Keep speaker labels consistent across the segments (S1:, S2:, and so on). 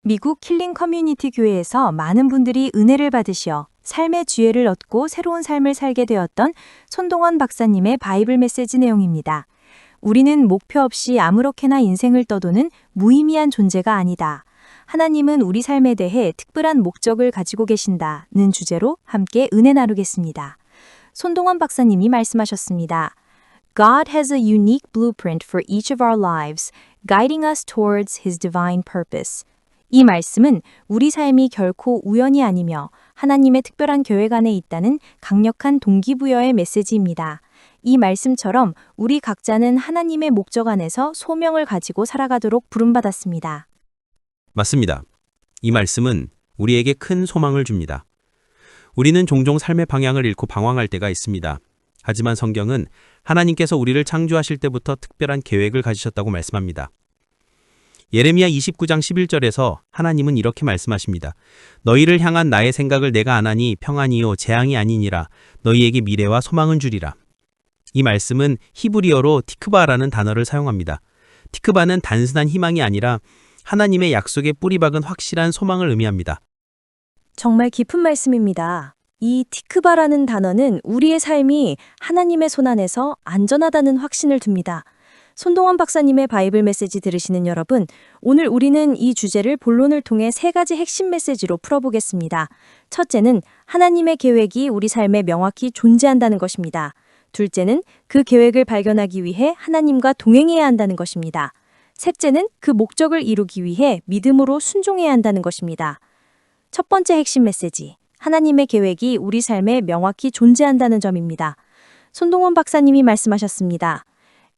S1: 미국 킬링 커뮤니티 교회에서 많은 분들이 은혜를 받으시어 삶의 지혜를 얻고 새로운 삶을 살게 되었던 손동원 박사님의 바이블 메시지 내용입니다. 우리는 목표 없이 아무렇게나 인생을 떠도는 무의미한 존재가 아니다. 하나님은 우리 삶에 대해 특별한 목적을 가지고 계신다는 주제로 함께 은혜 나누겠습니다. 손동원 박사님이 말씀하셨습니다. God has a unique blueprint for each of our lives, guiding us towards His divine purpose. 이 말씀은 우리 삶이 결코 우연이 아니며 하나님의 특별한 계획 안에 있다는 강력한 동기부여의 메시지입니다. 이 말씀처럼 우리 각자는 하나님의 목적 안에서 소명을 가지고 살아가도록 부름받았습니다.
S2: 맞습니다. 이 말씀은 우리에게 큰 소망을 줍니다. 우리는 종종 삶의 방향을 잃고 방황할 때가 있습니다. 하지만 성경은 하나님께서 우리를 창조하실 때부터 특별한 계획을 가지셨다고 말씀합니다. 예레미야 29장 11절에서 하나님은 이렇게 말씀하십니다. 너희를 향한 나의 생각을 내가 아나니 평안이요 재앙이 아니니라. 너희에게 미래와 소망은 주리라. 이 말씀은 히브리어로 티크바라는 단어를 사용합니다. 티크바는 단순한 희망이 아니라 하나님의 약속에 뿌리박은 확실한 소망을 의미합니다.
S1: 정말 깊은 말씀입니다. 이 티크바라는 단어는 우리의 삶이 하나님의 손 안에서 안전하다는 확신을 줍니다. 손동원 박사님의 바이블 메시지 들으시는 여러분, 오늘 우리는 이 주제를 본론을 통해 세 가지 핵심 메시지로 풀어보겠습니다. 첫째는 하나님의 계획이 우리 삶에 명확히 존재한다는 것입니다. 둘째는 그 계획을 발견하기 위해 하나님과 동행해야 한다는 것입니다. 셋째는 그 목적을 이루기 위해 믿음으로 순종해야 한다는 것입니다. 첫 번째 핵심 메시지, 하나님의 계획이 우리 삶에 명확히 존재한다는 점입니다. 손동원 박사님이 말씀하셨습니다.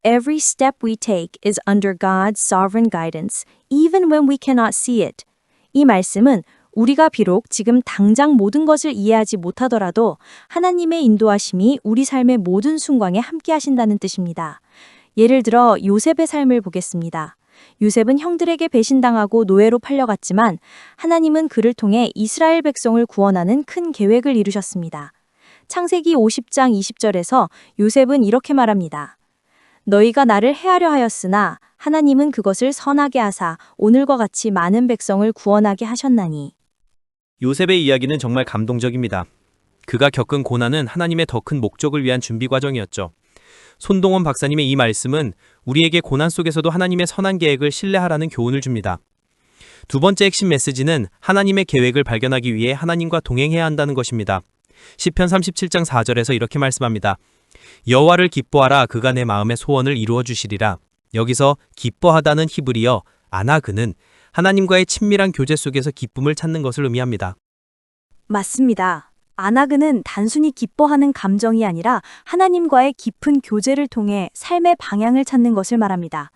S1: Every step we take is under God's sovereign guidance, even when we cannot see it. 이 말씀은 우리가 비록 지금 당장 모든 것을 이해하지 못하더라도 하나님의 인도하심이 우리 삶의 모든 순간에 함께 하신다는 뜻입니다. 예를 들어 요셉의 삶을 보겠습니다. 요셉은 형들에게 배신당하고 노예로 팔려갔지만 하나님은 그를 통해 이스라엘 백성을 구원하는 큰 계획을 이루셨습니다. 창세기 50장 20절에서 요셉은 이렇게 말합니다. 너희가 나를 해하려 하였으나 하나님은 그것을 선하게 하사 오늘과 같이 많은 백성을 구원하게 하셨나니.
S2: 요셉의 이야기는 정말 감동적입니다. 그가 겪은 고난은 하나님의 더 큰 목적을 위한 준비 과정이었죠. 손동원 박사님의 이 말씀은 우리에게 고난 속에서도 하나님의 선한 계획을 신뢰하라는 교훈을 줍니다. 두 번째 핵심 메시지는 하나님의 계획을 발견하기 위해 하나님과 동행해야 한다는 것입니다. 시편 37장 4절에서 이렇게 말씀합니다. 여호와를 기뻐하라 그가 내 마음의 소원을 이루어 주시리라. 여기서 기뻐하다는 히브리어 아나그는 하나님과의 친밀한 교제 속에서 기쁨을 찾는 것을 의미합니다.
S1: 맞습니다. 아나그는 단순히 기뻐하는 감정이 아니라 하나님과의 깊은 교제를 통해 삶의 방향을 찾는 것을 말합니다.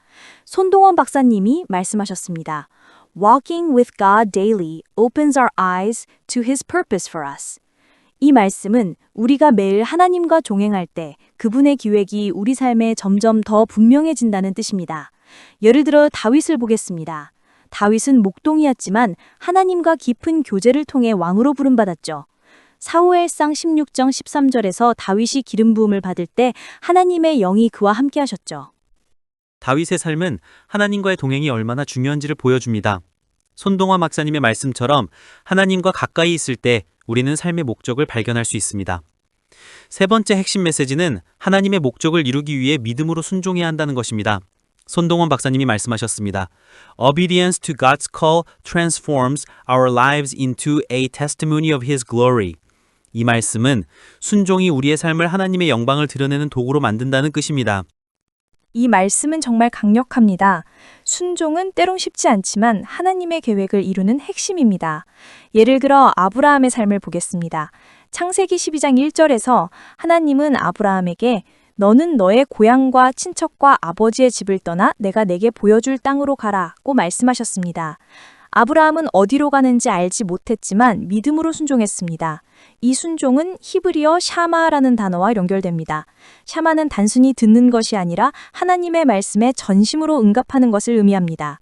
S1: 손동원 박사님이 말씀하셨습니다. Walking with God daily opens our eyes to His purpose for us. 이 말씀은 우리가 매일 하나님과 동행할 때 그분의 계획이 우리 삶에 점점 더 분명해진다는 뜻입니다. 예를 들어 다윗을 보겠습니다. 다윗은 목동이었지만 하나님과 깊은 교제를 통해 왕으로 부름받았죠. 사무엘상 16장 13절에서 다윗이 기름 부음을 받을 때 하나님의 영이 그와 함께 하셨죠.
S2: 다윗의 삶은 하나님과의 동행이 얼마나 중요한지를 보여줍니다. 손동원 박사님의 말씀처럼 하나님과 가까이 있을 때 우리는 삶의 목적을 발견할 수 있습니다. 세 번째 핵심 메시지는 하나님의 목적을 이루기 위해 믿음으로 순종해야 한다는 것입니다. 손동원 박사님이 말씀하셨습니다. Obedience to God's call transforms our lives into a testimony of His glory. 이 말씀은 순종이 우리의 삶을 하나님의 영광을 드러내는 도구로 만든다는 뜻입니다.
S1: 이 말씀은 정말 강력합니다. 순종은 때론 쉽지 않지만 하나님의 계획을 이루는 핵심입니다. 예를 들어 아브라함의 삶을 보겠습니다. 창세기 12장 1절에서 하나님은 아브라함에게 너는 너의 고향과 친척과 아버지의 집을 떠나 내가 내게 보여줄 땅으로 가라고 말씀하셨습니다. 아브라함은 어디로 가는지 알지 못했지만 믿음으로 순종했습니다. 이 순종은 히브리어 샤마라는 단어와 연결됩니다. 샤마는 단순히 듣는 것이 아니라 하나님의 말씀에 전심으로 응답하는 것을 의미합니다.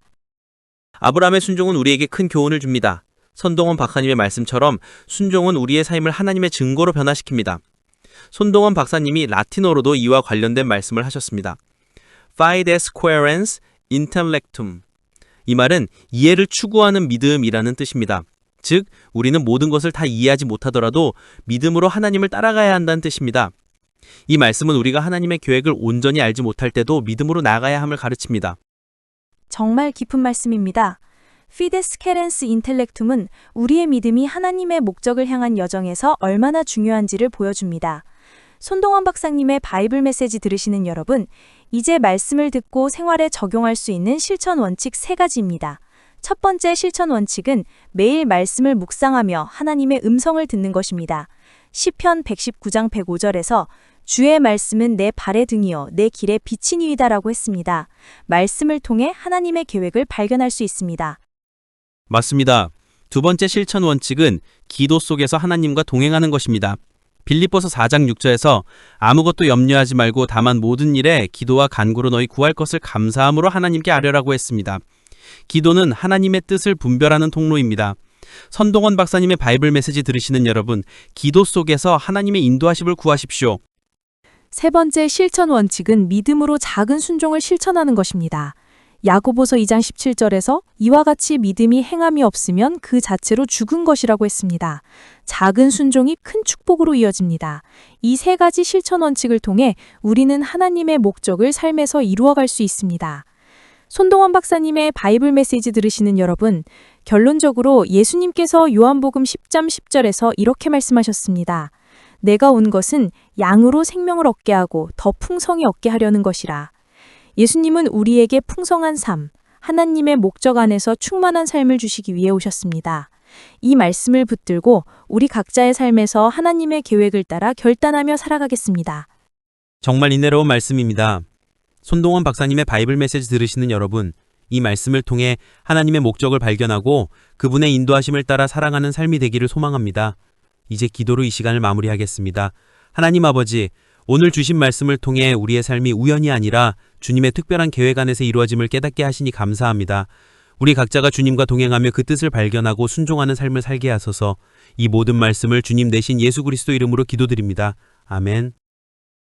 S2: 아브라함의 순종은 우리에게 큰 교훈을 줍니다. 손동원 박사님의 말씀처럼 순종은 우리의 삶을 하나님의 증거로 변화시킵니다. 손동원 박사님이 라틴어로도 이와 관련된 말씀을 하셨습니다. Fides querens intellectum. 이 말은 이해를 추구하는 믿음이라는 뜻입니다. 즉, 우리는 모든 것을 다 이해하지 못하더라도 믿음으로 하나님을 따라가야 한다는 뜻입니다. 이 말씀은 우리가 하나님의 계획을 온전히 알지 못할 때도 믿음으로 나아가야 함을 가르칩니다.
S1: 정말 깊은 말씀입니다. 피데스 케렌스 인텔렉툼은 우리의 믿음이 하나님의 목적을 향한 여정에서 얼마나 중요한지를 보여줍니다. 손동원 박사님의 바이블 메시지 들으시는 여러분, 이제 말씀을 듣고 생활에 적용할 수 있는 실천 원칙 3가지입니다. 첫 번째 실천 원칙은 매일 말씀을 묵상하며 하나님의 음성을 듣는 것입니다. 시편 119장 105절에서 주의 말씀은 내 발의 등이요 내 길의 빛인 이이다라고 했습니다. 말씀을 통해 하나님의 계획을 발견할 수 있습니다.
S2: 맞습니다. 두 번째 실천 원칙은 기도 속에서 하나님과 동행하는 것입니다. 빌립보서 4장 6절에서 아무것도 염려하지 말고 다만 모든 일에 기도와 간구로 너희 구할 것을 감사함으로 하나님께 아뢰라고 했습니다. 기도는 하나님의 뜻을 분별하는 통로입니다. 선동원 박사님의 바이블 메시지 들으시는 여러분, 기도 속에서 하나님의 인도하심을 구하십시오.
S1: 세 번째 실천 원칙은 믿음으로 작은 순종을 실천하는 것입니다. 야고보서 2장 17절에서 이와 같이 믿음이 행함이 없으면 그 자체로 죽은 것이라고 했습니다. 작은 순종이 큰 축복으로 이어집니다. 이 3가지 실천 원칙을 통해 우리는 하나님의 목적을 삶에서 이루어갈 수 있습니다. 손동원 박사님의 바이블 메시지 들으시는 여러분, 결론적으로 예수님께서 요한복음 10장 10절에서 이렇게 말씀하셨습니다. 내가 온 것은 양으로 생명을 얻게 하고 더 풍성히 얻게 하려는 것이라. 예수님은 우리에게 풍성한 삶, 하나님의 목적 안에서 충만한 삶을 주시기 위해 오셨습니다. 이 말씀을 붙들고 우리 각자의 삶에서 하나님의 계획을 따라 결단하며 살아가겠습니다.
S2: 정말 인내로운 말씀입니다. 손동원 박사님의 바이블 메시지 들으시는 여러분, 이 말씀을 통해 하나님의 목적을 발견하고 그분의 인도하심을 따라 살아가는 삶이 되기를 소망합니다. 이제 기도로 이 시간을 마무리하겠습니다. 하나님 아버지, 오늘 주신 말씀을 통해 우리의 삶이 우연이 아니라 주님의 특별한 계획 안에서 이루어짐을 깨닫게 하시니 감사합니다. 우리 각자가 주님과 동행하며 그 뜻을 발견하고 순종하는 삶을 살게 하소서. 이 모든 말씀을 주님 대신 예수 그리스도 이름으로 기도드립니다. 아멘.